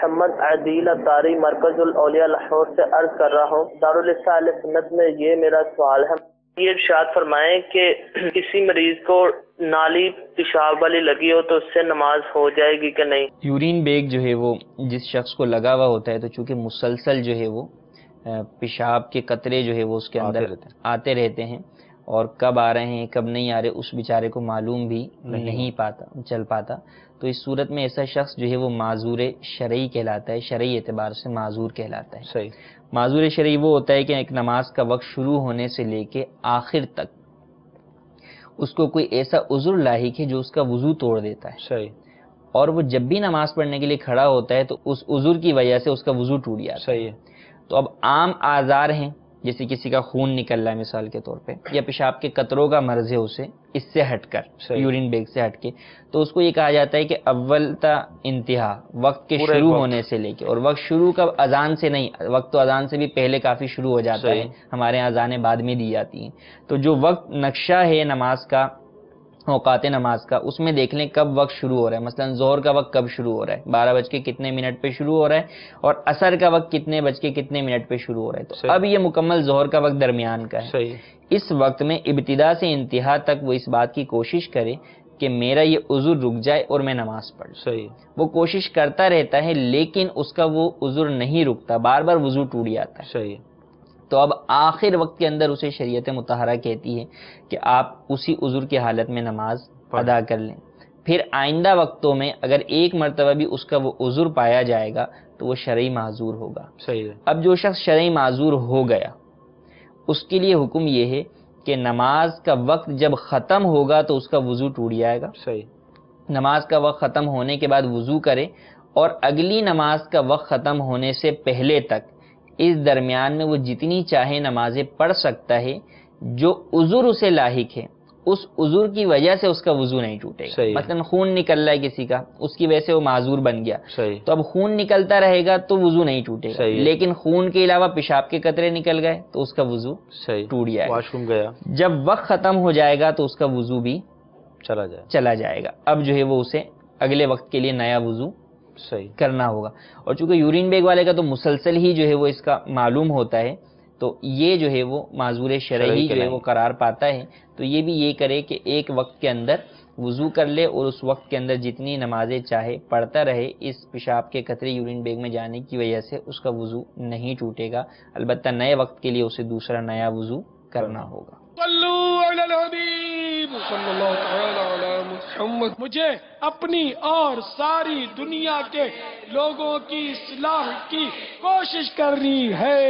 محمد عدیل اطاری مرکز الاولیاء لاہور سے عرض کر رہا ہوں۔ دارالاسلاح اہل سنت میں یہ میرا سوال ہے، یہ ارشاد فرمائیں کہ کسی مریض کو نالی پیشاب والی لگی ہو تو اس سے نماز ہو جائے گی کہ نہیں؟ یورین بیگ جو ہے وہ جس شخص کو لگا ہوا ہوتا ہے تو چونکہ مسلسل جو ہے وہ پیشاب کے قطرے جو ہے وہ اس کے اندر آتے رہتے ہیں، اور کب آ رہے ہیں کب نہیں آ رہے اس بیچارے کو معلوم بھی نہیں چل پاتا، تو اس صورت میں ایسا شخص جو ہے وہ معذور شرعی کہلاتا ہے، شرعی اعتبار سے معذور کہلاتا ہے۔ صحیح۔ معذور شرعی وہ ہوتا ہے کہ ایک نماز کا وقت شروع ہونے سے لے کے آخر تک اس کو کوئی ایسا عذر لاحق ہے جو اس کا وضو توڑ دیتا ہے، صحیح، اور وہ جب بھی نماز پڑھنے کے لیے کھڑا ہوتا ہے تو اس عذر کی وجہ سے اس کا وضو ٹوٹ جاتا ہے۔ صحیح ہے۔ تو اب عام آزار ہیں، جیسے کسی کا خون نکل رہا ہے مثال کے طور پہ، یا پیشاب کے قطروں کا مرض ہے اسے، اس سے ہٹ کر یورین بیگ سے ہٹ کے، تو اس کو یہ کہا جاتا ہے کہ اول تا انتہا، وقت کے شروع ہونے سے لے کے، اور وقت شروع کب؟ اذان سے نہیں، وقت تو اذان سے بھی پہلے کافی شروع ہو جاتا ہے، ہمارے یہاں اذانیں بعد میں دی جاتی ہیں، تو جو وقت نقشہ ہے نماز کا، اوقات نماز کا، اس میں دیکھ لیں کب وقت شروع ہو رہا ہے۔ مثلا ظہر کا وقت کب شروع ہو رہا ہے، 12 بج کے کتنے منٹ پہ شروع ہو رہا ہے، اور عصر کا وقت کتنے بج کے کتنے منٹ پہ شروع ہو رہا ہے، تو اب یہ مکمل ظہر کا وقت درمیان کا ہے۔ اس وقت میں ابتدا سے انتہا تک وہ اس بات کی کوشش کرے کہ میرا یہ عذر رک جائے اور میں نماز پڑھ لوں۔ وہ کوشش کرتا رہتا ہے لیکن اس کا وہ عذر نہیں رکتا، بار بار وضو ٹوٹ جاتا ہے۔ تو اب آخر وقت کے اندر اسے شریعت مطہرہ کہتی ہے کہ آپ اسی عذر کی حالت میں نماز ادا کر لیں۔ پھر آئندہ وقتوں میں اگر ایک مرتبہ بھی اس کا وہ عذر پایا جائے گا تو وہ شرعی معذور ہوگا۔ اب جو شخص شرعی معذور ہو گیا اس کے لیے حکم یہ ہے کہ نماز کا وقت جب ختم ہوگا تو اس کا وضو ٹوٹ جائے گا۔ نماز کا وقت ختم ہونے کے بعد وضو کرے، اور اگلی نماز کا وقت ختم ہونے سے پہلے تک اس درمیان میں وہ جتنی چاہے نمازیں پڑھ سکتا ہے۔ جو عذر اسے لاحق ہے اس عذر کی وجہ سے اس کا وضو نہیں ٹوٹے گا۔ مثلا خون نکل رہا ہے کسی کا، اس کی وجہ سے وہ معذور بن گیا، تو اب خون نکلتا رہے گا تو وضو نہیں ٹوٹے گا، لیکن خون کے علاوہ پیشاب کے قطرے نکل گئے تو اس کا وضو ٹوٹ جائے گا۔ جب وقت ختم ہو جائے گا تو اس کا وضو بھی چلا جائے گا۔ اب جو ہے وہ اسے اگلے وقت کے لیے نیا وضو کرنا ہوگا۔ اور چونکہ یورین بیگ والے کا تو مسلسل ہی جو ہے وہ اس کا معلوم ہوتا ہے، تو یہ جو ہے وہ معذور شرعی جو ہے وہ قرار پاتا ہے، تو یہ بھی یہ کرے کہ ایک وقت کے اندر وضو کر لے اور اس وقت کے اندر جتنی نمازیں چاہے پڑھتا رہے۔ اس پیشاب کے قطرے یورین بیگ میں جانے کی وجہ سے اس کا وضو نہیں ٹوٹے گا، البتہ نئے وقت کے لیے اسے دوسرا نیا وضو کرنا ہوگا۔ صلو علی الحبیب صلی اللہ تعالی علی محمد۔ مجھے اپنی اور ساری دنیا کے لوگوں کی اصلاح کی کوشش کرنی ہے۔